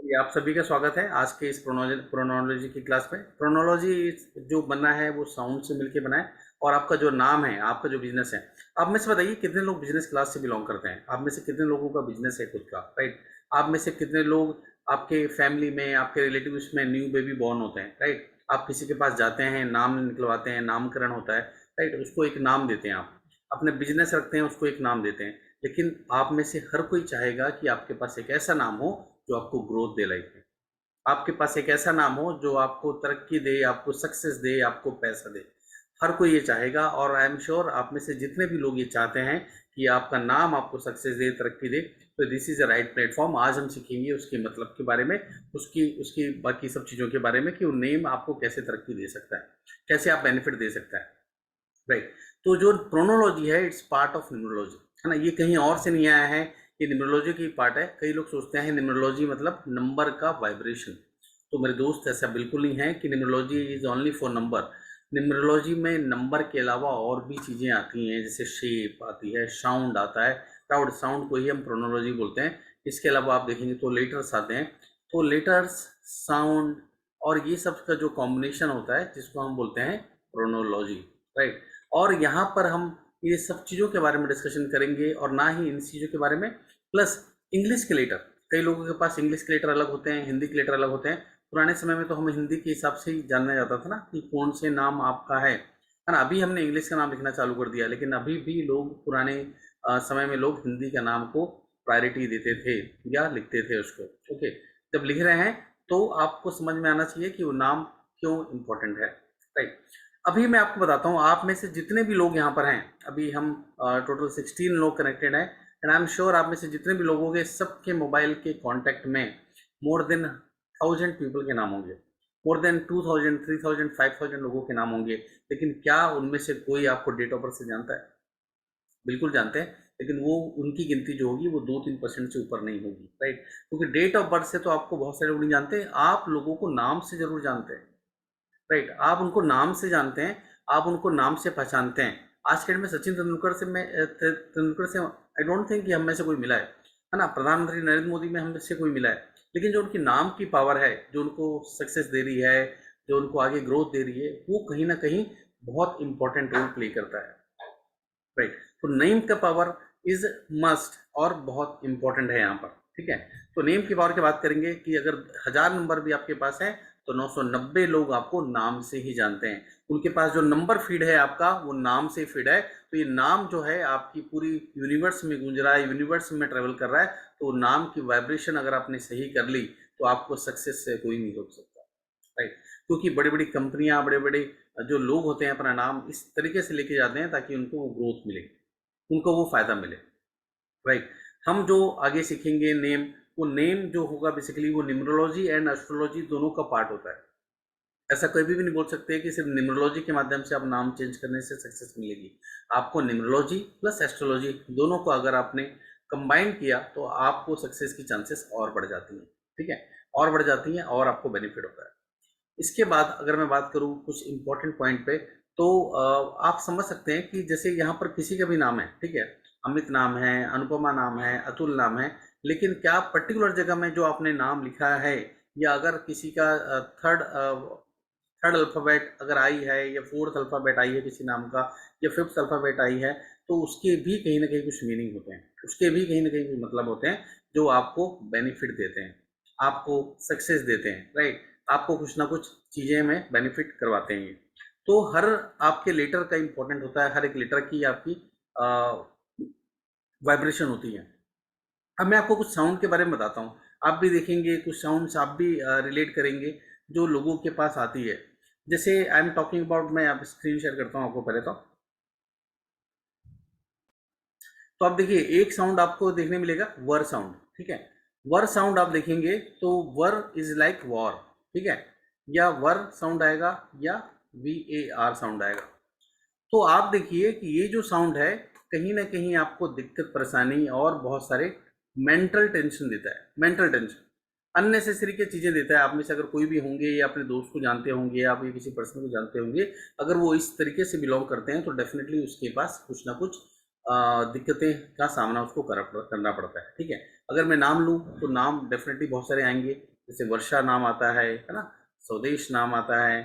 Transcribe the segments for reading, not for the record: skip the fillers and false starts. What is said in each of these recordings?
ये आप सभी का स्वागत है आज के इस प्रोनोलॉजी की क्लास में। प्रोनोलॉजी जो बना है वो साउंड से मिलके बना है। और आपका जो नाम है, आपका जो बिजनेस है, आप में से बताइए कितने लोग बिजनेस क्लास से बिलोंग करते हैं? आप में से कितने लोगों का बिजनेस है खुद का, राइट? आप में से कितने लोग आपके फैमिली में, आपके रिलेटिव्स में न्यू बेबी बॉर्न होते हैं, राइट? आप किसी के पास जाते हैं, नाम निकलवाते हैं, नामकरण होता है, राइट? उसको एक नाम देते हैं। आप अपने बिजनेस रखते हैं, उसको एक नाम देते हैं। लेकिन आप में से हर कोई चाहेगा कि आपके पास एक ऐसा नाम हो जो आपको ग्रोथ दे लाइफ में। आपके पास एक ऐसा नाम हो जो आपको तरक्की दे, आपको सक्सेस दे, आपको पैसा दे। हर कोई ये चाहेगा, और आई एम श्योर आप में से जितने भी लोग ये चाहते हैं कि आपका नाम आपको सक्सेस दे, तरक्की दे, तो this is a right platform. आज हम सीखेंगे उसके मतलब के बारे में, उसकी उसकी बाकी सब चीज़ों के बारे में कि वो नेम आपको कैसे तरक्की दे सकता है, कैसे आप बेनिफिट दे सकता है, राइट? तो जो प्रोनोलॉजी है, इट्स पार्ट ऑफ न्यूमरोलॉजी, है ना? ये कहीं और से नहीं आया है, ये न्यूमरोलॉजी की पार्ट है। कई लोग सोचते हैं न्यूमरोलॉजी मतलब नंबर का वाइब्रेशन। तो मेरे दोस्त, ऐसा बिल्कुल नहीं है कि numerology is only for number. Numerology में नंबर के अलावा और भी चीज़ें आती हैं, जैसे शेप आती है, साउंड आता है। साउंड साउंड को ही हम प्रोनोलॉजी बोलते हैं। इसके अलावा आप देखेंगे तो लेटर्स आते हैं। तो लेटर्स, साउंड और ये सब का जो कॉम्बिनेशन होता है, जिसको हम बोलते हैं प्रोनोलॉजी, राइट? और यहाँ पर हम ये सब चीज़ों के बारे में डिस्कशन करेंगे, और ना ही इन चीज़ों के बारे में, प्लस इंग्लिश के लेटर। कई लोगों के पास इंग्लिश के लेटर अलग होते हैं, हिंदी के लेटर अलग होते हैं। पुराने समय में तो हम हिंदी के हिसाब से ही जानना जाता था ना कि कौन से नाम आपका है ना? अभी हमने इंग्लिश का नाम लिखना चालू कर दिया, लेकिन अभी भी लोग पुराने समय में लोग हिंदी का नाम को प्रायोरिटी देते थे या लिखते थे उसको। ओके, जब लिख रहे हैं तो आपको समझ में आना चाहिए कि वो नाम क्यों इम्पोर्टेंट है, राइट? अभी मैं आपको बताता हूँ, आप में से जितने भी लोग यहाँ पर हैं, अभी हम टोटल 16 लोग कनेक्टेड हैं, एंड आई एम श्योर आप में से जितने भी लोग होंगे, सबके मोबाइल के कांटेक्ट में मोर देन 1000 पीपल के नाम होंगे, मोर देन 2000, 3000, 5000 लोगों के नाम होंगे। लेकिन क्या उनमें से कोई आपको डेट ऑफ बर्थ से जानता है? बिल्कुल जानते हैं, लेकिन वो उनकी गिनती जो होगी वो 2-3% से ऊपर नहीं होगी, राइट? क्योंकि डेट ऑफ बर्थ से तो आपको बहुत सारे लोग नहीं जानते, आप लोगों को नाम से जरूर जानते हैं, राइट? आप उनको नाम से जानते हैं, आप उनको नाम से पहचानते हैं। आज के डेट में सचिन तेंदुलकर से तेंदुलकर से आई डोंट थिंक कि हम में से कोई मिला है ना? प्रधानमंत्री नरेंद्र मोदी में हम में से कोई मिला है। लेकिन जो उनकी नाम की पावर है, जो उनको सक्सेस दे रही है, जो उनको आगे ग्रोथ दे रही है, वो कहीं ना कहीं बहुत इंपॉर्टेंट रोल प्ले करता है, राइट? तो नेम का पावर इज मस्ट और बहुत इंपॉर्टेंट है यहाँ पर, ठीक है? तो नेम की पावर की बात करेंगे कि अगर 1000 नंबर भी आपके पास है, तो 990 लोग आपको नाम से ही जानते हैं। उनके पास जो नंबर फीड है आपका, वो नाम से फीड है। तो ये नाम जो है आपकी पूरी यूनिवर्स में गूंज रहा है, यूनिवर्स में ट्रेवल कर रहा है। तो नाम की वाइब्रेशन अगर आपने सही कर ली, तो आपको सक्सेस से कोई नहीं रोक सकता, राइट? क्योंकि बड़ी बड़ी कंपनियां, बड़े बड़े जो लोग होते हैं, अपना नाम इस तरीके से लेके जाते हैं ताकि उनको वो ग्रोथ मिले, उनको वो फायदा मिले, राइट? हम जो आगे सीखेंगे नेम, वो नेम जो होगा बेसिकली वो न्यूमरोलॉजी एंड एस्ट्रोलॉजी दोनों का पार्ट होता है। ऐसा कभी भी नहीं बोल सकते कि सिर्फ न्यूमरोलॉजी के माध्यम से आप नाम चेंज करने से सक्सेस मिलेगी। आपको न्यूमरोलॉजी प्लस एस्ट्रोलॉजी दोनों को अगर आपने कंबाइन किया, तो आपको सक्सेस की चांसेस और बढ़ जाती हैं, ठीक है? और बढ़ जाती हैं, और आपको बेनिफिट होता है। इसके बाद अगर मैं बात करूँ कुछ इंपॉर्टेंट पॉइंट पे, तो आप समझ सकते हैं कि जैसे यहाँ पर किसी का भी नाम है, ठीक है? अमित नाम है, अनुपमा नाम है, अतुल नाम है, लेकिन क्या पर्टिकुलर जगह में जो आपने नाम लिखा है, या अगर किसी का थर्ड थर्ड अल्फ़ाबेट अगर आई है, या फोर्थ अल्फ़ाबेट आई है किसी नाम का, या फिफ्थ अल्फ़ाबेट आई है, तो उसके भी कहीं न कहीं कुछ मीनिंग होते हैं, उसके भी कहीं न कहीं कुछ मतलब होते हैं, जो आपको बेनिफिट देते हैं, आपको सक्सेस देते हैं, राइट? आपको कुछ ना कुछ चीज़ें में बेनिफिट करवाते हैं ये। तो हर आपके लेटर का इम्पोर्टेंट होता है, हर एक लेटर की आपकी वाइब्रेशन होती है। अब मैं आपको कुछ साउंड के बारे में बताता हूँ। आप भी देखेंगे कुछ साउंड्स, आप भी रिलेट करेंगे जो लोगों के पास आती है। जैसे आई एम टॉकिंग अबाउट, मैं आप स्क्रीन शेयर करता हूँ आपको पहले तो आप देखिए एक साउंड आपको देखने मिलेगा, वर साउंड, ठीक है? वर साउंड आप देखेंगे तो वर इज लाइक वॉर, ठीक है? या वर साउंड आएगा, या VAR साउंड आएगा। तो आप देखिए कि ये जो साउंड है, कहीं ना कहीं आपको दिक्कत, परेशानी और बहुत सारे मेंटल टेंशन देता है, मेंटल टेंशन, अननेसेसरी की चीज़ें देता है। आप में से अगर कोई भी होंगे, या अपने दोस्त को जानते होंगे, या आप ये किसी पर्सन को जानते होंगे, अगर वो इस तरीके से बिलोंग करते हैं, तो डेफिनेटली उसके पास कुछ ना कुछ दिक्कतें का सामना उसको करना पड़ता है, ठीक है? अगर मैं नाम लूँ तो नाम डेफिनेटली बहुत सारे आएंगे। जैसे वर्षा नाम आता है ना, स्वदेश नाम आता है।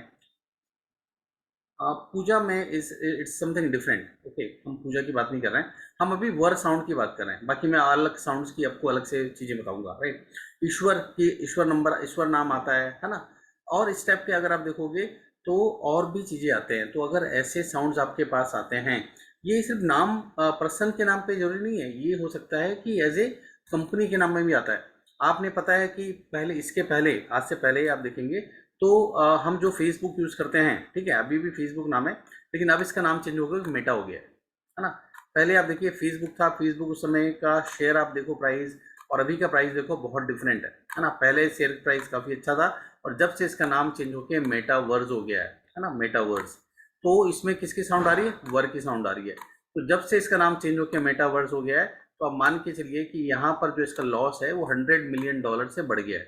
पूजा में इट्स समथिंग डिफरेंट। ओके, हम पूजा की बात नहीं कर रहे हैं, हम अभी वर साउंड की बात कर रहे हैं। बाकी मैं अलग साउंड्स की आपको अलग से चीज़ें बताऊंगा, राइट। ईश्वर नाम आता है ना। और इस टाइप के अगर आप देखोगे तो और भी चीज़ें आते हैं। तो अगर ऐसे साउंड्स आपके पास आते हैं, ये सिर्फ नाम पर्सन के नाम पे जरूरी नहीं है, ये हो सकता है कि एज ए कंपनी के नाम में भी आता है। आपने पता है कि पहले, इसके पहले, आज से पहले आप देखेंगे तो हम जो फेसबुक यूज़ करते हैं, ठीक है, अभी भी फेसबुक नाम है, लेकिन अब इसका नाम चेंज हो गया, मेटा हो गया है ना। पहले आप देखिए फेसबुक था, फेसबुक उस समय का शेयर आप देखो प्राइस और अभी का प्राइस देखो, बहुत डिफरेंट है ना। पहले शेयर प्राइस काफ़ी अच्छा था और जब से इसका नाम चेंज होकर मेटावर्स हो गया है ना, मेटावर्स। तो इसमें किसकी साउंड आ रही है? वर की साउंड आ रही है। तो जब से इसका नाम चेंज होकर मेटावर्स हो गया है, तो आप मान के चलिए कि यहाँ पर जो इसका लॉस है वो $100 मिलियन से बढ़ गया है,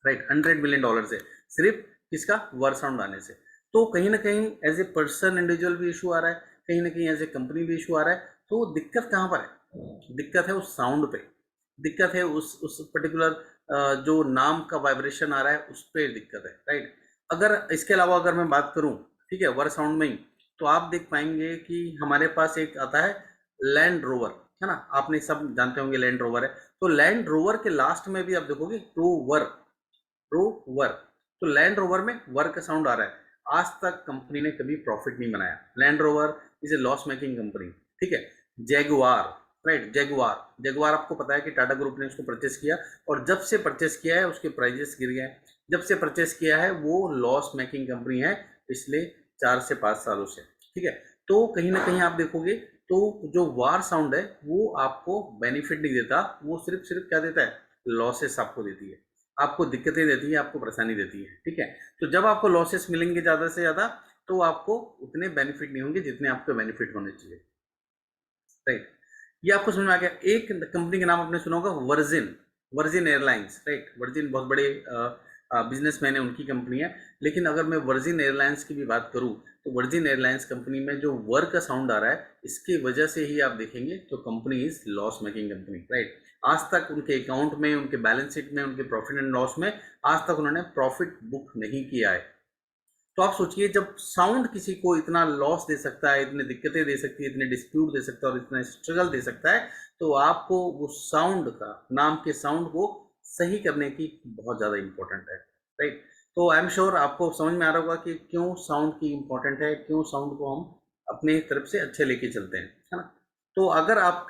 राइट। $100 मिलियन से, सिर्फ किसका? वर साउंड आने से। तो कहीं ना कहीं एज ए पर्सन इंडिविजुअल भी इशू आ रहा है, कहीं ना कहीं एज ए कंपनी भी इशू आ रहा है। तो दिक्कत कहाँ पर है? दिक्कत है उस साउंड पे, दिक्कत है उस पर्टिकुलर जो नाम का वाइब्रेशन आ रहा है उस पर दिक्कत है, राइट। अगर इसके अलावा अगर मैं बात करूं, ठीक है, वर साउंड में ही, तो आप देख पाएंगे कि हमारे पास एक आता है लैंड रोवर, है ना। आपने सब जानते होंगे लैंड रोवर है। तो लैंड रोवर के लास्ट में भी आप देखोगे रोवर। तो लैंड रोवर में वर का साउंड आ रहा है। आज तक कंपनी ने कभी प्रॉफिट नहीं बनाया। Land rover is a loss making company, ठीक है। जैगुआर, राइट, जैगुआर आपको पता है कि टाटा ग्रुप ने उसको परचेस किया और जब से परचेस किया है उसके प्राइजेस गिर गए। जब से परचेस किया है वो लॉस मेकिंग कंपनी है पिछले 4 से 5 सालों से, ठीक है। तो कहीं ना कहीं आप देखोगे तो जो वार साउंड है वो आपको बेनिफिट नहीं देता, वो सिर्फ सिर्फ क्या देता है? लॉसेस आपको देती है, आपको दिक्कतें देती है, आपको परेशानी देती है, ठीक है। तो जब आपको लॉसेस मिलेंगे ज़्यादा से ज़्यादा, तो आपको उतने बेनिफिट नहीं होंगे जितने आपको बेनिफिट होने चाहिए, राइट। ये आपको समझ में आ गया। एक कंपनी का नाम आपने सुना होगा, virgin, virgin airlines, right. Virgin बहुत बड़े बिजनेसमैन है, उनकी कंपनी है। लेकिन अगर मैं वर्जिन एयरलाइंस की भी बात करूं, तो वर्जिन एयरलाइंस कंपनी में जो वर्क का साउंड आ रहा है, इसकी वजह से ही आप देखेंगे तो company is loss making company, right. आज तक उनके अकाउंट में, उनके बैलेंस शीट में, उनके प्रॉफिट एंड लॉस में आज तक उन्होंने प्रॉफिट बुक नहीं किया है। तो आप सोचिए, जब साउंड किसी को इतना लॉस दे सकता है, इतनी दिक्कतें दे सकती है, इतने डिस्प्यूट दे सकता है और इतना स्ट्रगल दे सकता है, तो आपको वो साउंड का, नाम के साउंड को सही करने की बहुत ज़्यादा इंपॉर्टेंट है, राइट। तो आई एम श्योर आपको समझ में आ रहा होगा कि क्यों साउंड की इंपॉर्टेंट है, क्यों साउंड को हम अपने तरफ से अच्छे लेके चलते हैं, है ना। तो अगर आप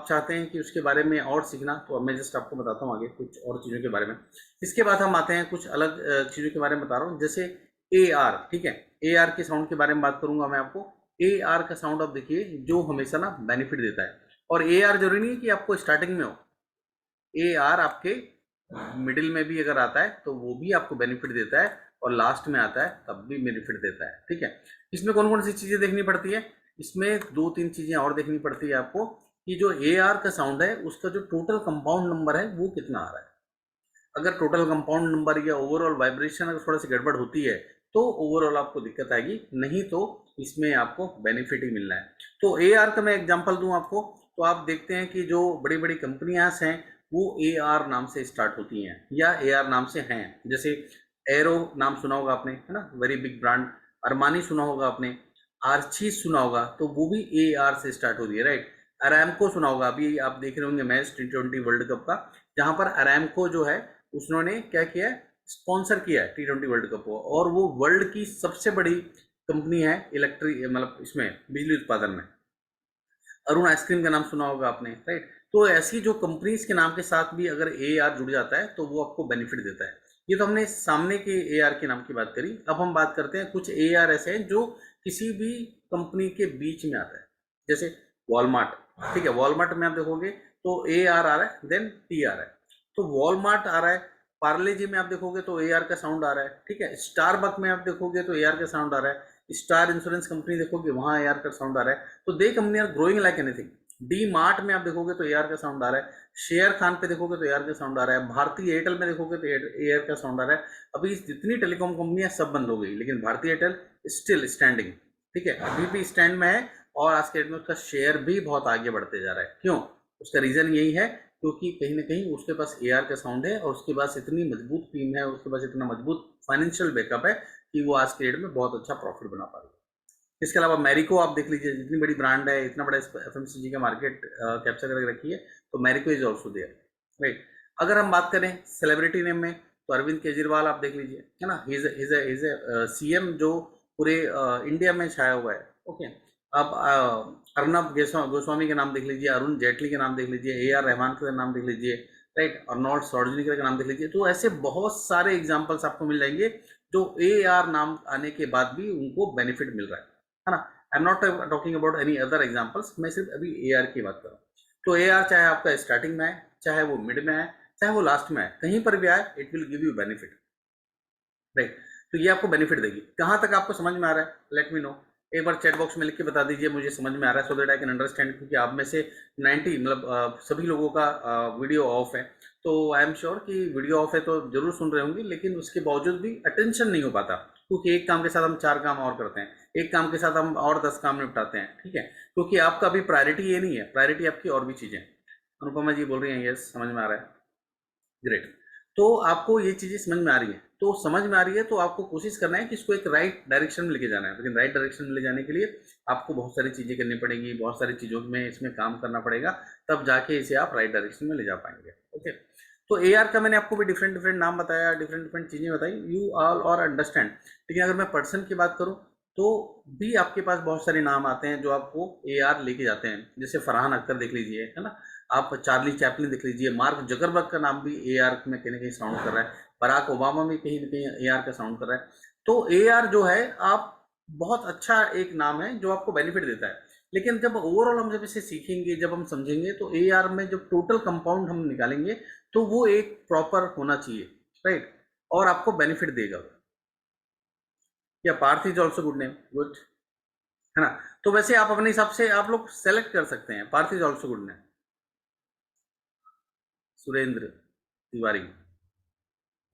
चाहते हैं कि उसके बारे में और सीखना, तो अब मैं जस्ट आपको बताता हूँ आगे कुछ और चीज़ों के बारे में। इसके बाद हम आते हैं कुछ अलग चीज़ों के बारे में बता रहा हूँ, जैसे ए आर, ठीक है। ए आर के साउंड के बारे में बात करूंगा मैं आपको। ए आर का साउंड आप देखिए, जो हमेशा ना बेनिफिट देता है। और ए आर जरूरी नहीं है कि आपको स्टार्टिंग में हो, ए आर आपके मिडिल में भी अगर आता है तो वो भी आपको बेनिफिट देता है, और लास्ट में आता है तब भी बेनिफिट देता है, ठीक है। इसमें कौन कौन सी चीज़ें देखनी पड़ती है? इसमें 2-3 चीज़ें और देखनी पड़ती है आपको, कि जो ए आर का साउंड है उसका जो टोटल कंपाउंड नंबर है वो कितना आ रहा है। अगर टोटल कंपाउंड नंबर या ओवरऑल वाइब्रेशन अगर थोड़ा सी गड़बड़ होती है, तो ओवरऑल आपको दिक्कत आएगी, नहीं तो इसमें आपको बेनिफिट ही मिलना है। तो ए आर का मैं एग्जांपल दूं आपको, तो आप देखते हैं कि जो बड़ी बड़ी कंपनियां हैं वो ए आर नाम से स्टार्ट होती हैं या ए आर नाम से हैं। जैसे एरो नाम सुना होगा आपने, है ना, वेरी बिग ब्रांड। अरमानी सुना होगा आपने, आर्ची सुना होगा, तो वो भी ए आर से स्टार्ट होती है, राइट। अरामको सुना होगा, अभी आप देख रहे होंगे मैच T20 वर्ल्ड कप का, जहां पर अरामको जो है उसने क्या किया है, स्पॉन्सर किया है T20 वर्ल्ड कप को, और वो वर्ल्ड की सबसे बड़ी कंपनी है इलेक्ट्रिक, मतलब इसमें बिजली उत्पादन में। अरुण आइसक्रीम का नाम सुना होगा आपने, राइट। तो ऐसी जो कंपनीज के नाम के साथ भी अगर ए आर जुड़ जाता है तो वो आपको बेनिफिट देता है। ये तो हमने सामने के ए आर के नाम की बात करी। अब हम बात करते हैं कुछ ए आर ऐसे हैं जो किसी भी कंपनी के बीच में आता है, जैसे वॉलमार्ट, ठीक है। वॉलमार्ट में आप देखोगे तो ए आर आ रहा है, देन टी आ रहा है। तो वॉलमार्ट आ रहा है। पार्ले जी में आप देखोगे तो ए आर का साउंड आ रहा है, ठीक है। स्टारबक में आप देखोगे तो ए आर का साउंड आ रहा है। स्टार इंश्योरेंस कंपनी देखोगे वहां ए आर का साउंड आ रहा है। तो they company are growing like anything. DMart में आप देखोगे तो ए आर का साउंड आ रहा है। शेयर खान पे देखोगे तो ए आर का साउंड आ रहा है। भारतीय एयरटेल में देखोगे तो ए आर का साउंड आ रहा है। अभी जितनी टेलीकॉम कंपनियां सब बंद हो गई, लेकिन भारतीय एयरटेल स्टिल स्टैंडिंग, ठीक है, अभी भी स्टैंड में है। और आज के डेट में उसका शेयर भी बहुत आगे बढ़ते जा रहा है। क्यों? उसका रीजन यही है क्योंकि कहीं ना कहीं उसके पास ए आर का साउंड है और उसके पास इतनी मजबूत टीम है, उसके पास इतना मजबूत फाइनेंशियल बैकअप है कि वो आज के डेट में बहुत अच्छा प्रॉफिट बना पा रही है। इसके अलावा मैरिको आप देख लीजिए, जितनी बड़ी ब्रांड है, इतना बड़ा एफएमसीजी का मार्केट कैप्चर करके रखी है, तो Marico is also there, right. अगर हम बात करें सेलिब्रिटी नेम में, तो अरविंद केजरीवाल आप देख लीजिए, है ना, इज ए सीएम जो पूरे इंडिया में छाया हुआ है। ओके, अब अर्नब गोस्वामी के नाम देख लीजिए, अरुण जेटली के नाम देख लीजिए, ए आर रहमान का नाम देख लीजिए, राइट, और नॉर्थ सॉर्जनिकर का नाम देख लीजिए। तो ऐसे बहुत सारे एग्जाम्पल्स आपको मिल जाएंगे जो ए आर नाम आने के बाद भी उनको बेनिफिट मिल रहा है ना। I am not talking about any other examples, मैं सिर्फ अभी ए आर की बात कर रहा हूँ। तो ए आर चाहे आपका स्टार्टिंग में है, चाहे वो मिड में है, चाहे वो लास्ट में है, कहीं पर भी आए, it will give you benefit, right. तो ये आपको बेनिफिट देगी। कहाँ तक आपको समझ में आ रहा है, लेट मी नो। एक बार चैट बॉक्स में लिख के बता दीजिए मुझे समझ में आ रहा है, so that I can understand, क्योंकि आप में से 90 मतलब सभी लोगों का वीडियो ऑफ है। तो आई एम श्योर कि वीडियो ऑफ है तो जरूर सुन रहे होंगे, लेकिन उसके बावजूद भी अटेंशन नहीं हो पाता, क्योंकि एक काम के साथ हम 4 काम और करते हैं, एक काम के साथ हम और 10 काम निपटाते हैं, ठीक है। क्योंकि आपका अभी प्रायोरिटी ये नहीं है, प्रायोरिटी आपकी और भी चीज़ें। अनुपमा जी बोल रही हैं यस समझ में आ रहा है, ग्रेट। तो आपको ये चीज़ें समझ में आ रही है, तो समझ में आ रही है तो आपको कोशिश करना है कि इसको एक राइट डायरेक्शन में लेके जाना है। लेकिन राइट डायरेक्शन में ले जाने के लिए आपको बहुत सारी चीज़ें करनी पड़ेगी, बहुत सारी चीज़ों में इसमें काम करना पड़ेगा, तब जाके इसे आप राइट डायरेक्शन में ले जा पाएंगे। ओके, तो ए आर का मैंने आपको भी डिफरेंट डिफरेंट नाम बताया, डिफरेंट डिफरेंट चीज़ें बताई, यू ऑल और अंडरस्टैंड। लेकिन अगर मैं पर्सन की बात करूँ तो भी आपके पास बहुत सारे नाम आते हैं जो आपको ए आर लेके जाते हैं। जैसे फरहान अख्तर देख लीजिए, है ना, आप चार्ली चैपलिन देख लीजिए, मार्क जकरबर्ग का नाम भी ए आर में कहीं ना कहीं साउंड कर रहा है, बराक ओबामा भी कहीं ना कहीं ए आर का साउंड कर रहा है। तो ए आर जो है आप बहुत अच्छा एक नाम है जो आपको बेनिफिट देता है। लेकिन जब ओवरऑल हम जब इसे सीखेंगे, जब हम समझेंगे, तो ए आर में जब टोटल कंपाउंड हम निकालेंगे तो वो एक प्रॉपर होना चाहिए, राइट, और आपको बेनिफिट देगा। या Parth is also good name, good, है ना। तो वैसे आप अपने हिसाब से आप लोग सेलेक्ट कर सकते हैं, Parth is also good name, Surendra Tiwari.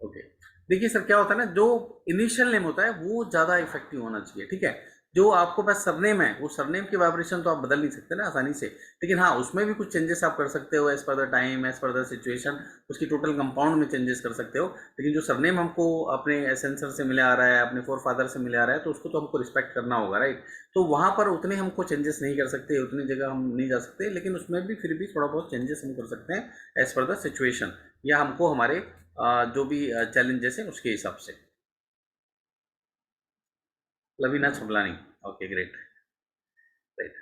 Okay, देखिए सर क्या होता है ना, जो इनिशियल नेम होता है वो ज़्यादा इफेक्टिव होना चाहिए, ठीक है। जो आपको पास सरनेम है, वो सरनेम की वाइब्रेशन तो आप बदल नहीं सकते ना आसानी से, लेकिन हाँ उसमें भी कुछ चेंजेस आप कर सकते हो, as per the time, as per the situation, उसकी टोटल कंपाउंड में चेंजेस कर सकते हो। लेकिन जो सरनेम हमको अपने एसेंसर से मिले आ रहा है, अपने फोर फादर से मिले आ रहा है, तो उसको तो हमको रिस्पेक्ट करना होगा, राइट। तो वहाँ पर उतने हमको चेंजेस नहीं कर सकते, उतनी जगह हम नहीं जा सकते, लेकिन उसमें भी फिर भी थोड़ा बहुत चेंजेस हम कर सकते हैं एज पर द सिचुएशन, या हमको हमारे जो भी चैलेंजेस हैं उसके हिसाब से। Lavina Chhablani, okay great, right.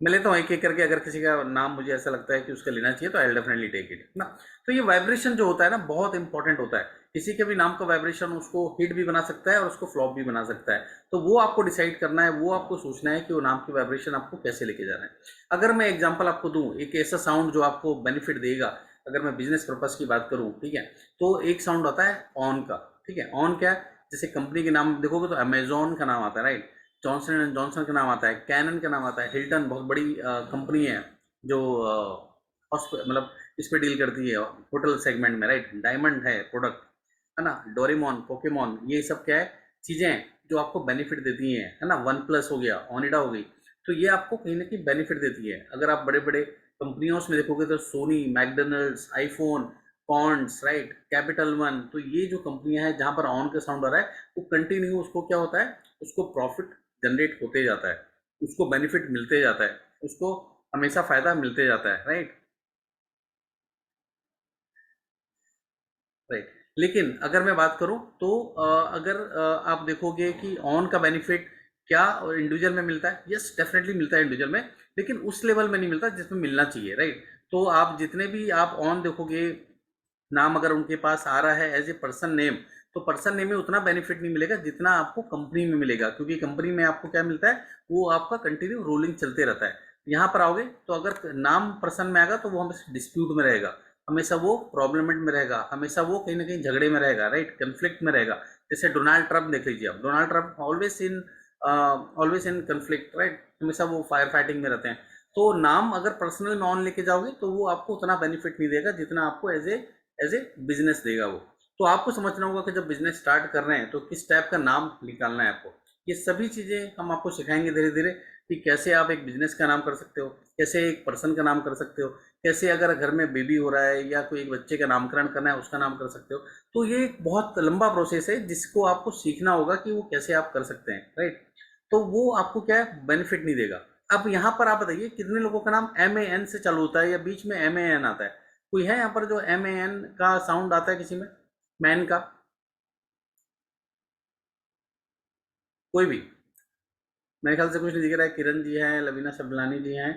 मैं लेता हूँ एक एक करके, अगर किसी का नाम मुझे ऐसा लगता है कि उसका लेना चाहिए तो I will definitely take it ना। तो ये वाइब्रेशन जो होता है ना बहुत इंपॉर्टेंट होता है। किसी के भी नाम का वाइब्रेशन उसको हिट भी बना सकता है और उसको फ्लॉप भी बना सकता है। तो वो आपको डिसाइड करना है, वो आपको सोचना है कि वो नाम की वाइब्रेशन आपको कैसे लेके जाना है। अगर मैं एग्जाम्पल आपको दूँ, एक ऐसा साउंड जो आपको बेनिफिट देगा, अगर मैं बिजनेस पर्पज की बात करूँ, ठीक है, तो एक साउंड आता है ऑन का, ठीक है। ऑन क्या है, जैसे कंपनी के नाम देखोगे तो अमेजोन का नाम आता है, राइट, जॉनसन एंड जॉनसन का नाम आता है, कैनन का नाम आता है, हिल्टन बहुत बड़ी कंपनी है जो मतलब इस पे डील करती है होटल सेगमेंट में, राइट, डायमंड है प्रोडक्ट, है ना, डोरेमोन, पोकेमोन, ये सब क्या है, चीज़ें हैं जो आपको बेनिफिट देती हैं, है ना। वन प्लस हो गया, ओनिडा हो गई, तो ये आपको कहीं ना कहीं बेनिफिट देती है। अगर आप बड़े बड़े कंपनियों में देखोगे तो Sony, McDonald's, iPhone, Pond's, right, Capital One, तो ये जो कंपनियां हैं जहाँ पर ऑन का साउंड आ रहा है, वो कंटिन्यू उसको क्या होता है, उसको प्रॉफिट जनरेट होते जाता है, उसको बेनिफिट मिलते जाता है, उसको हमेशा फायदा मिलते जाता है, राइट, राइट। लेकिन अगर मैं बात करूं तो अगर आप देखोगे कि ऑन का बेनिफिट क्या इंडिविजुअल में मिलता है, यस डेफिनेटली मिलता है इंडिविजुअल में, लेकिन उस लेवल में नहीं मिलता जिसमें मिलना चाहिए, राइट। तो आप जितने भी आप ऑन देखोगे नाम, अगर उनके पास आ रहा है एज ए पर्सन नेम, तो पर्सन नेम में उतना बेनिफिट नहीं मिलेगा जितना आपको कंपनी में मिलेगा, क्योंकि कंपनी में आपको क्या मिलता है, वो आपका कंटिन्यू रोलिंग चलते रहता है। यहाँ पर आओगे तो अगर नाम पर्सन में आएगा तो वो हमेशा डिस्प्यूट में रहेगा, हमेशा वो प्रॉब्लमेट में रहेगा, हमेशा वो कहीं ना कहीं झगड़े में रहेगा, राइट, कन्फ्लिक्ट में रहेगा। जैसे डोनाल्ड ट्रंप देख लीजिए आप, Donald Trump always in conflict, right, हमेशा वो फायर फाइटिंग में रहते हैं। तो नाम अगर पर्सनल में ऑन लेके जाओगे तो वो आपको उतना बेनिफिट नहीं देगा जितना आपको एज ए बिजनेस देगा वो। तो आपको समझना होगा कि जब बिजनेस स्टार्ट कर रहे हैं तो किस टाइप का नाम निकालना है आपको। ये सभी चीज़ें हम आपको सिखाएंगे धीरे धीरे। कि कैसे आप एक बिजनेस का नाम कर सकते हो, कैसे एक पर्सन का नाम कर सकते हो, कैसे अगर घर में बेबी हो रहा है या कोई एक बच्चे का नामकरण करना है उसका नाम कर सकते हो। तो ये एक बहुत लंबा प्रोसेस है जिसको आपको सीखना होगा कि वो कैसे आप कर सकते हैं, राइट। तो वो आपको क्या है, बेनिफिट नहीं देगा। अब यहाँ पर आप बताइए कितने लोगों का नाम MAN से चालू होता है या बीच में MAN आता है? कोई है यहाँ पर जो MAN का साउंड आता है किसी में, मैन का? कोई भी? मेरे ख्याल से कुछ नहीं दिख रहा है। किरण जी हैं, लवीना सबलानी जी हैं,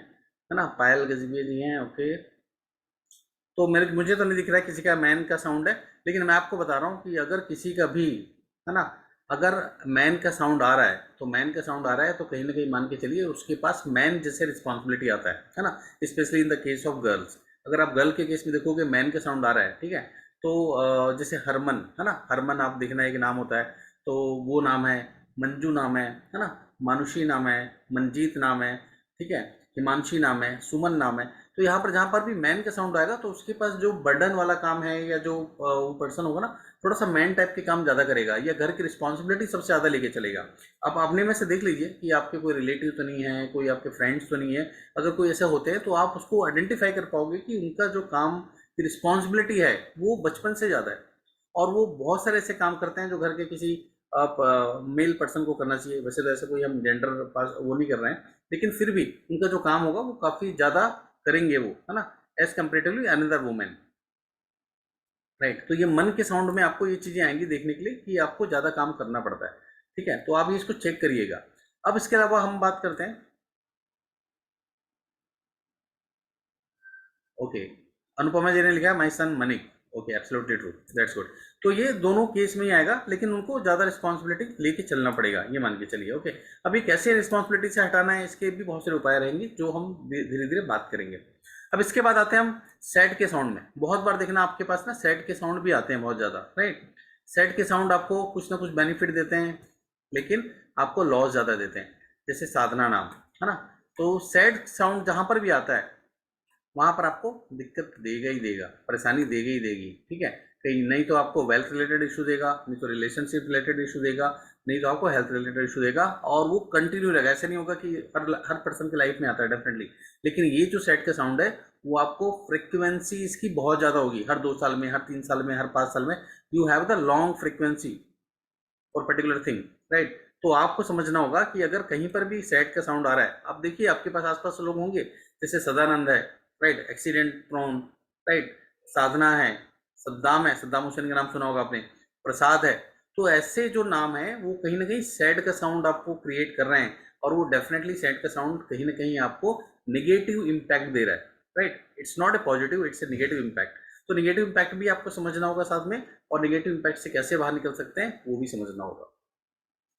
है ना, पायल गजबिया जी हैं, ओके। तो मेरे मुझे तो नहीं दिख रहा है किसी का मैन का साउंड है। लेकिन मैं आपको बता रहा हूँ कि अगर किसी का भी, है ना, अगर मैन का साउंड आ रहा है तो मैन का साउंड आ रहा है तो कहीं ना कहीं मान के चलिए उसके पास मैन जैसे रिस्पॉन्सिबिलिटी आता है ना। Specially in the case of girls, अगर आप गर्ल के केस में देखोगे मैन का साउंड आ रहा है, ठीक है। तो जैसे हरमन, है ना, हरमन आप देखना एक नाम होता है, तो वो नाम है। मंजू नाम है ना, मानुषी नाम है, मंजीत नाम है, ठीक है, हिमांशी नाम है, सुमन नाम है। तो यहाँ पर जहाँ पर भी मैन का साउंड आएगा तो उसके पास जो बर्डन वाला काम है या जो वो पर्सन होगा ना, थोड़ा सा मैन टाइप के काम ज़्यादा करेगा या घर की रिस्पॉन्सिबिलिटी सबसे ज़्यादा लेके चलेगा। आप अपने में से देख लीजिए कि आपके कोई रिलेटिव तो नहीं है, कोई आपके फ्रेंड्स तो नहीं है। अगर कोई ऐसे होते हैं तो आप उसको आइडेंटिफाई कर पाओगे कि उनका जो काम की रिस्पॉन्सिबिलिटी है वो बचपन से ज़्यादा है। और वो बहुत सारे ऐसे काम करते हैं जो घर के किसी आप मेल पर्सन को करना चाहिए। वैसे तो ऐसे कोई हम जेंडर पास वो नहीं कर रहे हैं, लेकिन फिर भी उनका जो काम होगा वो काफ़ी ज़्यादा करेंगे वो, है ना, as comparatively another women, right. तो ये मन के साउंड में आपको ये चीज़ें आएंगी देखने के लिए कि आपको ज़्यादा काम करना पड़ता है, ठीक है। तो आप ये इसको चेक करिएगा। अब इसके अलावा हम बात करते हैं, ओके। अनुपमा जी ने लिखा है my son Manik, okay, absolutely true, that's good. तो ये दोनों केस में ही आएगा, लेकिन उनको ज़्यादा रिस्पॉन्सिबिलिटी लेके चलना पड़ेगा, ये मान के चलिए, ओके। अभी कैसे रिस्पॉन्सिबिलिटी से हटाना है इसके भी बहुत सारे उपाय रहेंगे जो हम धीरे धीरे बात करेंगे। अब इसके बाद आते हैं हम सेट के साउंड में। बहुत बार देखना आपके पास ना सेट के साउंड भी आते हैं बहुत ज़्यादा, राइट। सेट के साउंड आपको कुछ ना कुछ बेनिफिट देते हैं, लेकिन आपको लॉस ज़्यादा देते हैं। जैसे साधना नाम, है ना। तो सेट साउंड जहाँ पर भी आता है वहां पर आपको दिक्कत देगा ही देगा, परेशानी देगा ही देगी, ठीक है। कहीं नहीं तो आपको वेल्थ रिलेटेड इशू देगा, नहीं तो रिलेशनशिप रिलेटेड इशू देगा, नहीं तो आपको हेल्थ रिलेटेड इशू देगा। और वो कंटिन्यू रहेगा, ऐसे नहीं होगा कि हर पर्सन की लाइफ में आता है डेफिनेटली। लेकिन ये जो सेट का साउंड है वो आपको फ्रिक्वेंसी इसकी बहुत ज़्यादा होगी, हर 2 साल में, हर 3 साल में, हर 5 साल में you have the long frequency for particular thing, right. तो आपको समझना होगा कि अगर कहीं पर भी सेट का साउंड आ रहा है, आप देखिए आपके पास आसपास लोग होंगे, जैसे सदानंद है, राइट, एक्सीडेंट प्रोन, राइट, साधना है, सद्दाम है, सद्दाम हुसैन का नाम सुना होगा आपने, प्रसाद है। तो ऐसे जो नाम है वो कहीं ना कहीं सेट का साउंड आपको क्रिएट कर रहे हैं, और वो डेफिनेटली सेट का साउंड कहीं ना कहीं आपको निगेटिव इम्पैक्ट दे रहा है, right. It's not a positive, it's a negative impact. तो निगेटिव इम्पैक्ट भी आपको समझना होगा साथ में, और निगेटिव इम्पैक्ट से कैसे बाहर निकल सकते हैं वो भी समझना होगा,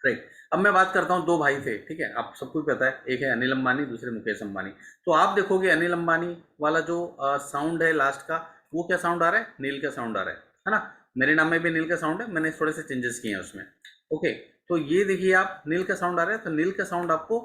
राइट। अब मैं बात करता हूँ, दो भाई थे, ठीक है, आप सबको भी पता है, एक है अनिल अंबानी, दूसरे मुकेश अंबानी। तो आप देखोगे अनिल अंबानी वाला जो साउंड है लास्ट का, वो क्या साउंड आ रहा है, नील का साउंड आ रहा है ना। मेरे नाम में भी नील का साउंड है, मैंने थोड़े से चेंजेस किए हैं उसमें, ओके। तो ये देखिए आप, नील का साउंड आ रहा है, तो नील का साउंड आपको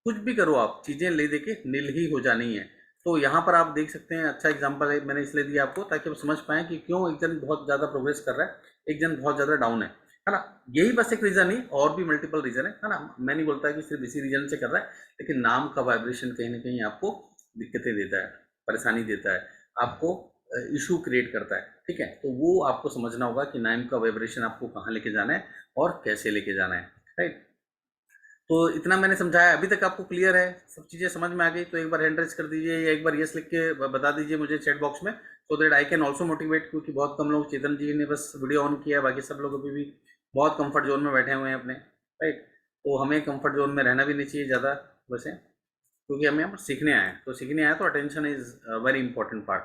कुछ भी करो आप, चीज़ें ले दे के नील ही हो जानी है। तो यहाँ पर आप देख सकते हैं, अच्छा एग्जाम्पल है मैंने इसलिए दिया आपको ताकि आप समझ पाएं कि क्यों एक जन बहुत ज़्यादा प्रोग्रेस कर रहा है, एक जन बहुत ज़्यादा डाउन है ना। यही बस एक रीज़न नहीं, और भी मल्टीपल रीज़न है ना। मैं नहीं बोलता कि सिर्फ इसी रीज़न से कर रहा है, लेकिन नाम का वाइब्रेशन कहीं ना कहीं आपको दिक्कतें देता है, परेशानी देता है, आपको इशू क्रिएट करता है, ठीक है। तो वो आपको समझना होगा कि नाम का वाइब्रेशन आपको कहाँ लेके जाना है और कैसे लेके जाना है, राइट। तो इतना मैंने समझाया, अभी तक आपको क्लियर है, सब चीज़ें समझ में आ गई? तो एक बार हैंड रेज कर दीजिए या एक बार यस लिख के बता दीजिए मुझे चैट बॉक्स में, so that I can also motivate. क्योंकि बहुत कम लोग, चेतन जी ने बस वीडियो ऑन किया है, बाकी सब लोग अभी भी बहुत कंफर्ट जोन में बैठे हुए हैं अपने, राइट। तो हमें कंफर्ट जोन में रहना भी नहीं चाहिए ज़्यादा वैसे, क्योंकि हमें यहाँ पर सीखने आए हैं। तो सीखने आए तो attention is very important part,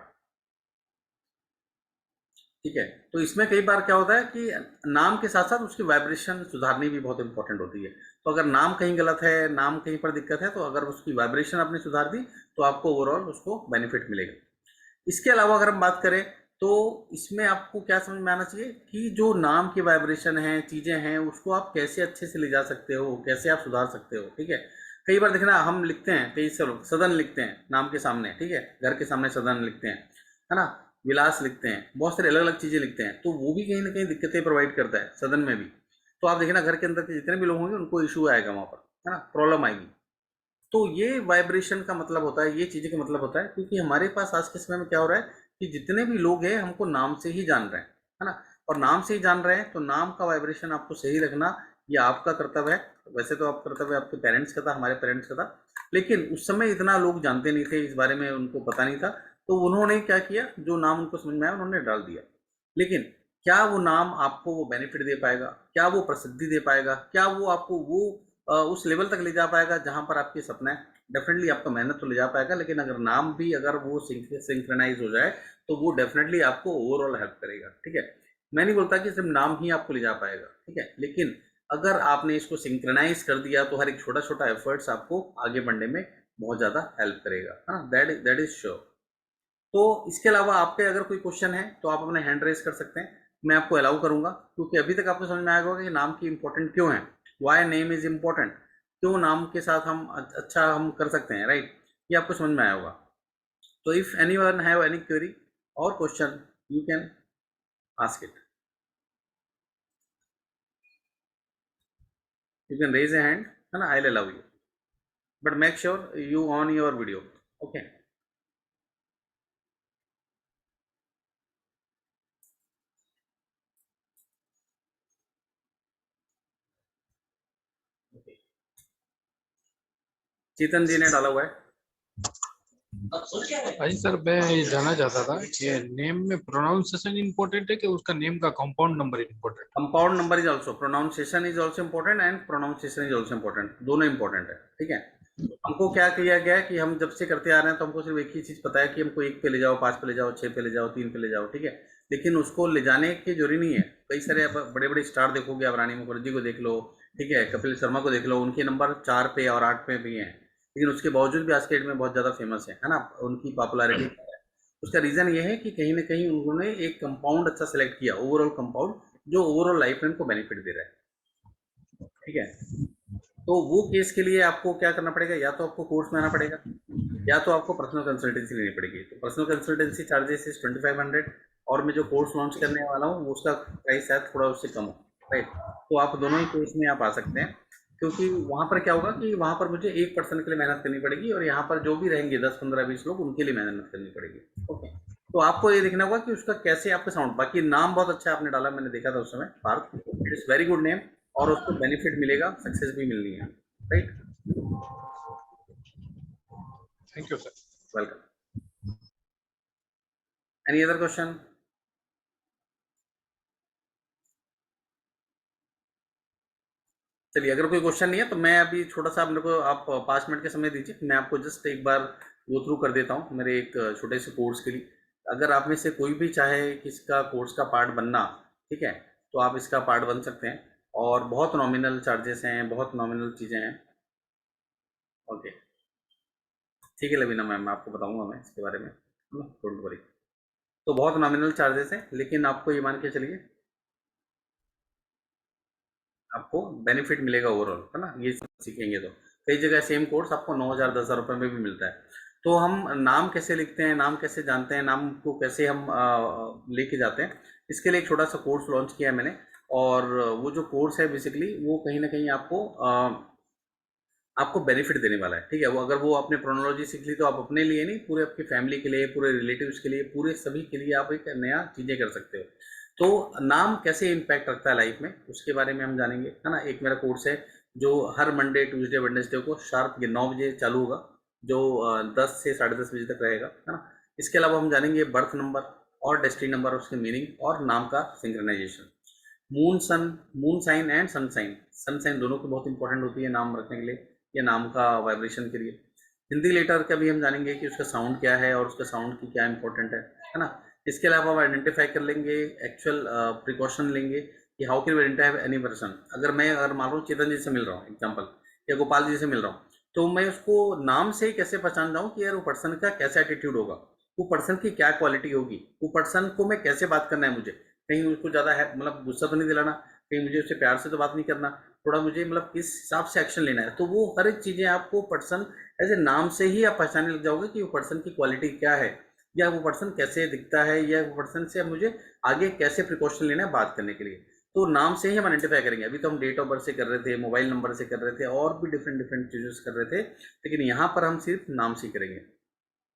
ठीक है। तो इसमें कई बार क्या होता है कि नाम के साथ साथ उसकी वाइब्रेशन सुधारनी भी बहुत इंपॉर्टेंट होती है। तो अगर नाम कहीं गलत है, नाम कहीं पर दिक्कत है, तो अगर उसकी वाइब्रेशन आपने सुधार दी तो आपको ओवरऑल उसको बेनिफिट मिलेगा। इसके अलावा अगर हम बात करें तो इसमें आपको क्या समझ में आना चाहिए कि जो नाम की वाइब्रेशन है, चीज़ें हैं, उसको आप कैसे अच्छे से ले जा सकते हो, कैसे आप सुधार सकते हो, ठीक है। कई बार देखना हम लिखते हैं, कई से लोग सदन लिखते हैं नाम के सामने, ठीक है, घर के सामने सदन लिखते हैं, है ना, विलास लिखते हैं, बहुत सारी अलग अलग चीज़ें लिखते हैं। तो वो भी कहीं ना कहीं दिक्कतें प्रोवाइड करता है सदन में भी। तो आप देखना घर के अंदर के जितने भी लोग होंगे उनको इशू आएगा वहाँ पर, है ना, प्रॉब्लम आएगी। तो ये वाइब्रेशन का मतलब होता है, ये चीज़ें का मतलब होता है, क्योंकि हमारे पास आज के समय में क्या हो रहा है कि जितने भी लोग हैं हमको नाम से ही जान रहे हैं, है ना। और नाम से ही जान रहे हैं तो नाम का वाइब्रेशन आपको सही रखना ये आपका कर्तव्य है। वैसे तो आप कर्तव्य आपके पेरेंट्स का था, हमारे पेरेंट्स का था, लेकिन उस समय इतना लोग जानते नहीं थे, इस बारे में उनको पता नहीं था। तो उन्होंने क्या किया, जो नाम उनको समझ में आया उन्होंने डाल दिया। लेकिन क्या वो नाम आपको वो बेनिफिट दे पाएगा, क्या वो प्रसिद्धि दे पाएगा, क्या वो आपको वो उस लेवल तक ले जा पाएगा जहां पर आपके सपना है? डेफिनेटली आपका मेहनत तो ले जा पाएगा, लेकिन अगर नाम भी अगर वो सिंक्रोनाइज हो जाए तो वो डेफिनेटली आपको ओवरऑल हेल्प करेगा, ठीक है। मैं नहीं बोलता कि सिर्फ नाम ही आपको ले जा पाएगा, ठीक है, लेकिन अगर आपने इसको सिंक्रोनाइज कर दिया तो हर एक छोटा छोटा एफर्ट्स आपको आगे बढ़ने में बहुत ज़्यादा हेल्प करेगा, हाँ, दैट इज श्योर। तो इसके अलावा आपके अगर कोई क्वेश्चन है तो आप अपने हैंड रेज कर सकते हैं, मैं आपको अलाउ करूंगा, क्योंकि अभी तक आपको समझ में आएगा कि नाम की इंपॉर्टेंट क्यों है, वाई नेम इज इम्पोर्टेंट, क्यों नाम के साथ हम अच्छा हम कर सकते हैं, राइट। ये आपको समझ में आया होगा। तो if any one have any query और question you can ask it, you can raise a hand, है ना, I will allow you, but make sure you on your video, okay. Chetan ji ने डाला हुआ है। भाई सर, मैं ये जानना चाहता था कि नेम में प्रोनाउंसिएशन इंपॉर्टेंट है कि उसका नेम का कंपाउंड नंबर इंपॉर्टेंट है? Compound number is also, pronunciation is also important and pronunciation is also important, दोनों इंपॉर्टेंट है, ठीक है। हमको क्या किया गया है कि हम जब से करते आ रहे हैं तो हमको सिर्फ एक ही चीज पता है कि हमको 1 पे ले जाओ, 5 पे ले जाओ, 6 पे ले जाओ, 3 पे ले जाओ, ठीक है। लेकिन उसको ले जाने की जरूरी नहीं है। कई सारे बड़े बड़े स्टार देखोगे, आप रानी मुखर्जी को देख लो, ठीक है, कपिल शर्मा को देख लो, उनके नंबर 4 पे और 8 पे भी हैं, लेकिन उसके बावजूद भी आज के डेट में बहुत ज़्यादा फेमस है ना, उनकी पॉपुलैरिटी। उसका रीज़न ये है कि कहीं ना कहीं उन्होंने एक कंपाउंड अच्छा सेलेक्ट किया, ओवरऑल कंपाउंड, जो ओवरऑल लाइफ में उनको बेनिफिट दे रहा है, ठीक है। तो वो केस के लिए आपको क्या करना पड़ेगा, या तो आपको कोर्स में आना पड़ेगा, या तो आपको पर्सनल कंसल्टेंसी लेनी पड़ेगी। तो पर्सनल कंसल्टेंसी चार्जेस इज 2500, और मैं जो कोर्स लॉन्च करने वाला हूँ वो उसका प्राइस शायद थोड़ा उससे कम हो, राइट। तो आप दोनों ही केस में आप आ सकते हैं, क्योंकि वहाँ पर क्या होगा कि वहाँ पर मुझे एक पर्सन के लिए मेहनत करनी पड़ेगी, और यहाँ पर जो भी रहेंगे 10 15 20 लोग उनके लिए मेहनत करनी पड़ेगी, ओके। तो आपको ये देखना होगा कि उसका कैसे आपका साउंड, बाकी नाम बहुत अच्छा आपने डाला, मैंने देखा था उस समय, Parth, it is very good name, और उसको बेनिफिट मिलेगा, सक्सेस भी मिलनी है, right. Thank you sir. Welcome. Any other question? चलिए, अगर कोई क्वेश्चन नहीं है तो मैं अभी छोटा सा, मेरे को आप 5 मिनट का समय दीजिए, मैं आपको जस्ट एक बार गो थ्रू कर देता हूँ मेरे एक छोटे से कोर्स के लिए। अगर आप में से कोई भी चाहे कि इसका कोर्स का पार्ट बनना, ठीक है, तो आप इसका पार्ट बन सकते हैं, और बहुत नॉमिनल चार्जेस हैं, बहुत नॉमिनल चीज़ें हैं, ओके। ठीक है लवीना मैम, मैं आपको बताऊंगा मैं इसके बारे में, डोंट वरी। तो बहुत नॉमिनल चार्जेस हैं, लेकिन आपको ये मान के चलिए आपको बेनिफिट मिलेगा ओवरऑल, है ना, ये सब सीखेंगे तो। कई जगह सेम कोर्स आपको 9,000 10,000 रुपये में भी मिलता है। तो हम नाम कैसे लिखते हैं, नाम कैसे जानते हैं, नाम को कैसे हम लेके जाते हैं, इसके लिए एक छोटा सा कोर्स लॉन्च किया है मैंने। और वो जो कोर्स है बेसिकली वो कहीं ना कहीं आपको बेनिफिट देने वाला है, ठीक है। वो अगर वो आपने प्रोनोलॉजी सीख ली तो आप अपने लिए नहीं, पूरे आपकी फैमिली के लिए, पूरे रिलेटिव्स के लिए, पूरे सभी के लिए आप एक नया चीज़ें कर सकते हो। तो नाम कैसे इम्पैक्ट रखता है लाइफ में, उसके बारे में हम जानेंगे, है ना। एक मेरा कोर्स है जो हर मंडे ट्यूसडे वेडनेसडे को शार्प 9 बजे चालू होगा, जो 10 से 10:30 बजे तक रहेगा, है ना। इसके अलावा हम जानेंगे बर्थ नंबर और डेस्टिनी नंबर, उसके मीनिंग और नाम का synchronisation, moon sun, moon sign and sun sign, sun sign दोनों की बहुत इंपॉर्टेंट होती है नाम रखने के लिए, या नाम का वाइब्रेशन के लिए। हिंदी लेटर का भी हम जानेंगे कि उसका साउंड क्या है और उसका साउंड की क्या इंपॉर्टेंट है ना। इसके अलावा हम आइडेंटिफाई कर लेंगे, एक्चुअल प्रिकॉशन लेंगे कि how can we identify any person. अगर मान लो चेतन जी से मिल रहा हूँ एग्जाम्पल, या गोपाल जी से मिल रहा हूँ, तो मैं उसको नाम से ही कैसे पहचान जाऊँ कि यार वो पर्सन का कैसा एटीट्यूड होगा, वो पर्सन की क्या क्वालिटी होगी, वो पर्सन को मैं कैसे बात करना है मुझे, कहीं उसको ज़्यादा है मतलब गुस्सा तो नहीं दिलाना, कहीं मुझे उससे प्यार से तो बात नहीं करना, थोड़ा मुझे मतलब किस हिसाब से एक्शन लेना है। तो वो हर एक चीज़ें आपको पर्सन ऐसे नाम से ही आप पहचानने लग जाओगे कि वो पर्सन की क्वालिटी क्या है, या वो पर्सन कैसे दिखता है, या वो पर्सन से मुझे आगे कैसे प्रिकॉशन लेना है बात करने के लिए। तो नाम से ही हम आइडेंटिफाई करेंगे। अभी तो हम डेट ऑफ बर्थ से कर रहे थे, मोबाइल नंबर से कर रहे थे, और भी डिफरेंट डिफरेंट चीज़ों से कर रहे थे, लेकिन यहाँ पर हम सिर्फ नाम से ही करेंगे।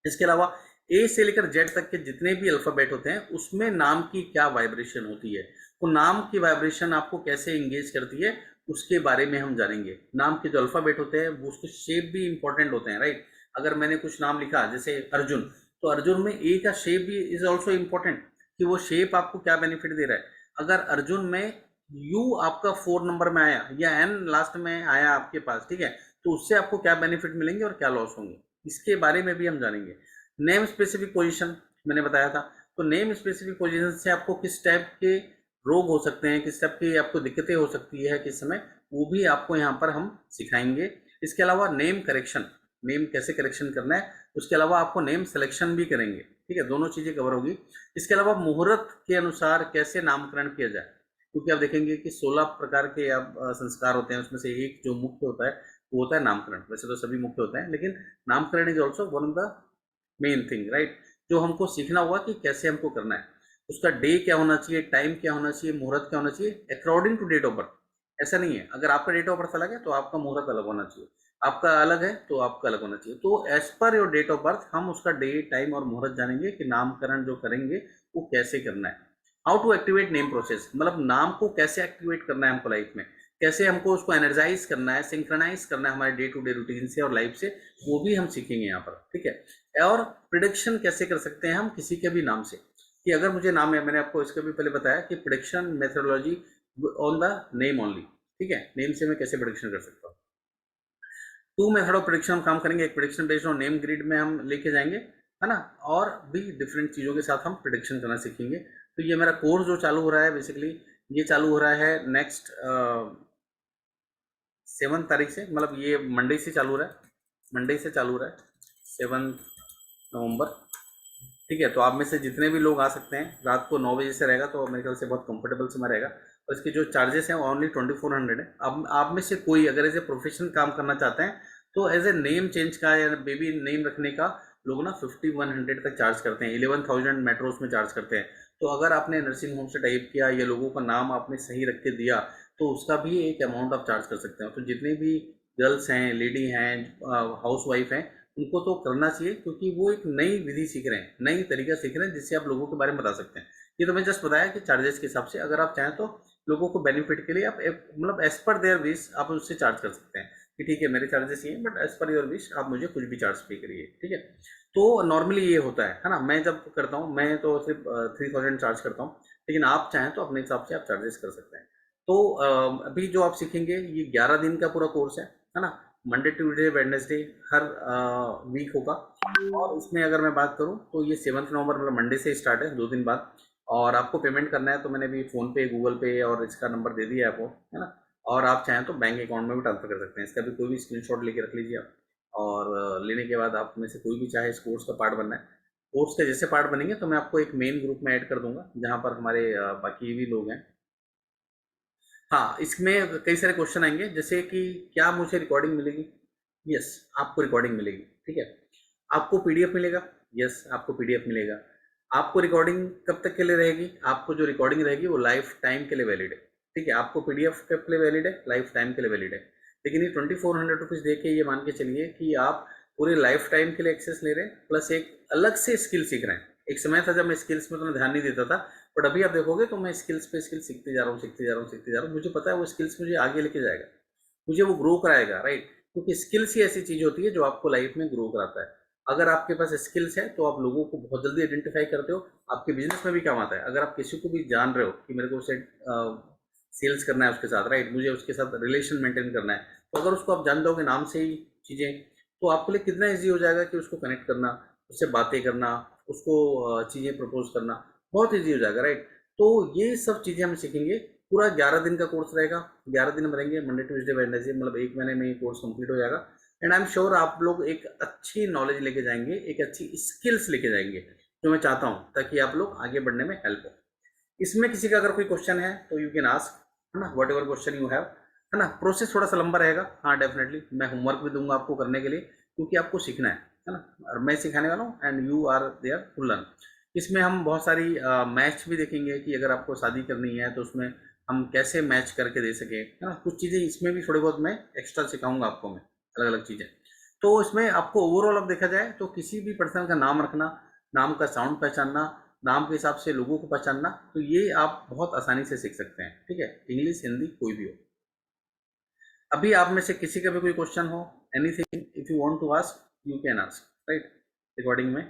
इसके अलावा ए से लेकर जेड तक के जितने भी अल्फ़ाबेट होते हैं उसमें नाम की क्या वाइब्रेशन होती है, तो नाम की वाइब्रेशन आपको कैसे इंगेज करती है उसके बारे में हम जानेंगे। नाम के जो अल्फ़ाबेट होते हैं वो उसके शेप भी इंपॉर्टेंट होते हैं, राइट। अगर मैंने कुछ नाम लिखा जैसे अर्जुन, तो अर्जुन में ए का शेप भी इज ऑल्सो इम्पोर्टेंट, कि वो शेप आपको क्या बेनिफिट दे रहा है। अगर अर्जुन में यू आपका 4 नंबर में आया या एन लास्ट में आया आपके पास, ठीक है, तो उससे आपको क्या बेनिफिट मिलेंगे और क्या लॉस होंगे, इसके बारे में भी हम जानेंगे। नेम स्पेसिफिक पोजीशन मैंने बताया था, तो नेम स्पेसिफिक पोजीशन से आपको किस टाइप के रोग हो सकते हैं, किस टाइप की आपको दिक्कतें हो सकती है किस समय, वो भी आपको यहाँ पर हम सिखाएंगे। इसके अलावा नेम करेक्शन, नेम कैसे करेक्शन करना है, उसके अलावा आपको नेम सिलेक्शन भी करेंगे, ठीक है, दोनों चीज़ें कवर होगी। इसके अलावा मुहूर्त के अनुसार कैसे नामकरण किया जाए, क्योंकि आप देखेंगे कि 16 प्रकार के आप संस्कार होते हैं, उसमें से एक जो मुख्य होता है वो होता है नामकरण। वैसे तो सभी मुख्य होते हैं, लेकिन नामकरण is also one of the main thing, right, जो हमको सीखना होगा कि कैसे हमको करना है। उसका डे क्या होना चाहिए, टाइम क्या होना चाहिए, मुहूर्त क्या होना चाहिए, according to date of birth. ऐसा नहीं है अगर आपका डेट ऑफ बर्थ अलग है तो आपका मुहूर्त अलग होना चाहिए, आपका अलग है तो आपका अलग होना चाहिए। तो as per your date of birth हम उसका डे टाइम और मुहूर्त जानेंगे कि नामकरण जो करेंगे वो कैसे करना है। How to activate name process, मतलब नाम को कैसे एक्टिवेट करना है हमको लाइफ में, कैसे हमको उसको एनर्जाइज करना है, सिंक्रोनाइज करना है हमारे डे टू डे रूटीन से और लाइफ से, वो भी हम सीखेंगे यहाँ पर, ठीक है। और प्रिडिक्शन कैसे कर सकते हैं हम किसी के भी नाम से, कि अगर मुझे नाम है, मैंने आपको इसके भी पहले बताया कि prediction methodology on the name only, ठीक है, नेम से मैं कैसे प्रिडिक्शन कर सकता हूँ। 2 मेथड ऑफ प्रिडिक्शन हम काम करेंगे, एक prediction based on name grid में हम लेके जाएंगे, है ना, और भी डिफरेंट चीज़ों के साथ हम प्रिडिक्शन करना सीखेंगे। तो ये मेरा कोर्स जो चालू हो रहा है बेसिकली, ये चालू हो रहा है नेक्स्ट 7 तारीख से, मतलब ये मंडे से चालू हो रहा है, मंडे से चालू हो रहा है 7 नवंबर, ठीक है। तो आप में से जितने भी लोग आ सकते हैं, रात को 9 बजे से रहेगा, तो मेरे ख्याल से बहुत कंफर्टेबल समय रहेगा। और इसके जो चार्जेस हैं वो ओनली 2400 है। अब आप में से कोई अगर एज ए प्रोफेशनल काम करना चाहते हैं तो एज ए नेम चेंज का या बेबी नेम रखने का लोग ना 5100 तक चार्ज करते हैं, 11,000 मेट्रोस में चार्ज करते हैं। तो अगर आपने नर्सिंग होम से टाइप किया या लोगों का नाम आपने सही रख के दिया तो उसका भी एक अमाउंट आप चार्ज कर सकते हो। तो जितने भी गर्ल्स हैं, लेडी हैं, हाउस वाइफ हैं, उनको तो करना चाहिए, क्योंकि वो एक नई विधि सीख रहे हैं, नई तरीका सीख रहे हैं, जिससे आप लोगों के बारे में बता सकते हैं। ये तो मैं जस्ट बताया कि चार्जेस के हिसाब से, अगर आप चाहें तो लोगों को बेनिफिट के लिए आप मतलब एज पर देयर विश आप उससे चार्ज कर सकते हैं कि ठीक है मेरे चार्जेस ये हैं, but as per your wish आप मुझे कुछ भी चार्ज पे करिए, ठीक है। तो नॉर्मली ये होता है ना, मैं जब करता हूँ मैं तो सिर्फ 3000 चार्ज करता हूँ, लेकिन आप चाहें तो अपने हिसाब से आप चार्जेस कर सकते हैं। तो अभी जो आप सीखेंगे ये 11 दिन का पूरा कोर्स है ना, मंडे ट्यूसडे वेडनेसडे हर वीक होगा। और उसमें अगर मैं बात करूं तो ये 7 नवंबर मतलब मंडे से स्टार्ट है, 2 दिन बाद। और आपको पेमेंट करना है तो मैंने भी फ़ोन पे, गूगल पे और इसका नंबर दे दिया है आपको, है ना। और आप चाहें तो बैंक अकाउंट में भी ट्रांसफ़र कर सकते हैं, इसका भी कोई भी स्क्रीनशॉट लेके रख लीजिए आप। और लेने के बाद आप में से कोई भी चाहे इस कोर्स का पार्ट बनना है, कोर्स के जैसे पार्ट बनेंगे तो मैं आपको एक मेन ग्रुप में ऐड कर दूंगा जहाँ पर हमारे बाकी भी लोग हैं। हाँ, इसमें कई सारे क्वेश्चन आएंगे, जैसे कि क्या मुझे रिकॉर्डिंग मिलेगी? यस, आपको रिकॉर्डिंग मिलेगी, ठीक है। आपको पीडीएफ मिलेगा? यस, आपको पीडीएफ मिलेगा। आपको रिकॉर्डिंग कब तक के लिए रहेगी? आपको जो रिकॉर्डिंग रहेगी वो लाइफ टाइम के लिए वैलिड है, ठीक है। आपको पीडीएफ कब के लिए वैलिड है? लाइफ टाइम के लिए वैलिड है। लेकिन ये 2400 रुपीज़ दे के ये मान के चलिए कि आप पूरे लाइफ टाइम के लिए एक्सेस ले रहे हैं, प्लस एक अलग से स्किल सीख रहे हैं। एक समय था जब मैं स्किल्स में उतना ध्यान नहीं देता था, बट अभी आप देखोगे तो मैं स्किल्स पे स्किल सीखते जा रहा हूँ, सीखते जा रहा हूँ, सीखते जा रहा हूँ। मुझे पता है वो स्किल्स मुझे आगे लेके जाएगा, मुझे वो ग्रो कराएगा, राइट। क्योंकि स्किल्स ही ऐसी चीज़ होती है जो आपको लाइफ में ग्रो कराता है। अगर आपके पास स्किल्स है तो आप लोगों को बहुत जल्दी आइडेंटिफाई करते हो, आपके बिजनेस में भी काम आता है। अगर आप किसी को भी जान रहे हो कि मेरे को उसे सेल्स करना है उसके साथ, राइट, मुझे उसके साथ रिलेशन मेंटेन करना है, तो अगर उसको आप जान दोगे नाम से ही चीज़ें, तो आपके लिए कितना ईजी हो जाएगा कि उसको कनेक्ट करना, उससे बातें करना, उसको चीज़ें प्रपोज करना बहुत ईजी हो जाएगा, राइट। तो ये सब चीज़ें हम सीखेंगे। पूरा 11 दिन का कोर्स रहेगा, 11 दिन हम रहेंगे, मंडे ट्यूसडे वेडनेसडे, मतलब 1 महीने में ये कोर्स कंप्लीट हो जाएगा। एंड आई एम श्योर आप लोग एक अच्छी नॉलेज लेके जाएंगे, एक अच्छी स्किल्स लेके जाएंगे, जो मैं चाहता हूँ, ताकि आप लोग आगे बढ़ने में हेल्प हो। इसमें किसी का अगर कोई क्वेश्चन है तो यू कैन आस्क, है ना, what ever question you have, है ना। प्रोसेस थोड़ा सा लंबा रहेगा, हाँ डेफिनेटली मैं होमवर्क भी दूंगा आपको करने के लिए, क्योंकि आपको सीखना है ना, और मैं सिखाने वाला हूँ and you are there to learn. इसमें हम बहुत सारी मैच भी देखेंगे कि अगर आपको शादी करनी है तो उसमें हम कैसे मैच करके दे सके, है ना। कुछ चीज़ें इसमें भी थोड़ी बहुत मैं एक्स्ट्रा सिखाऊंगा आपको, मैं अलग अलग चीज़ें। तो इसमें आपको ओवरऑल अब देखा जाए तो किसी भी पर्सन का नाम रखना, नाम का साउंड पहचानना, नाम के हिसाब से लोगों को पहचानना, तो ये आप बहुत आसानी से सीख सकते हैं, ठीक है। इंग्लिश, हिंदी, कोई भी हो। अभी आप में से किसी का भी कोई क्वेश्चन हो, anything if you want to ask, you can ask, right, recording में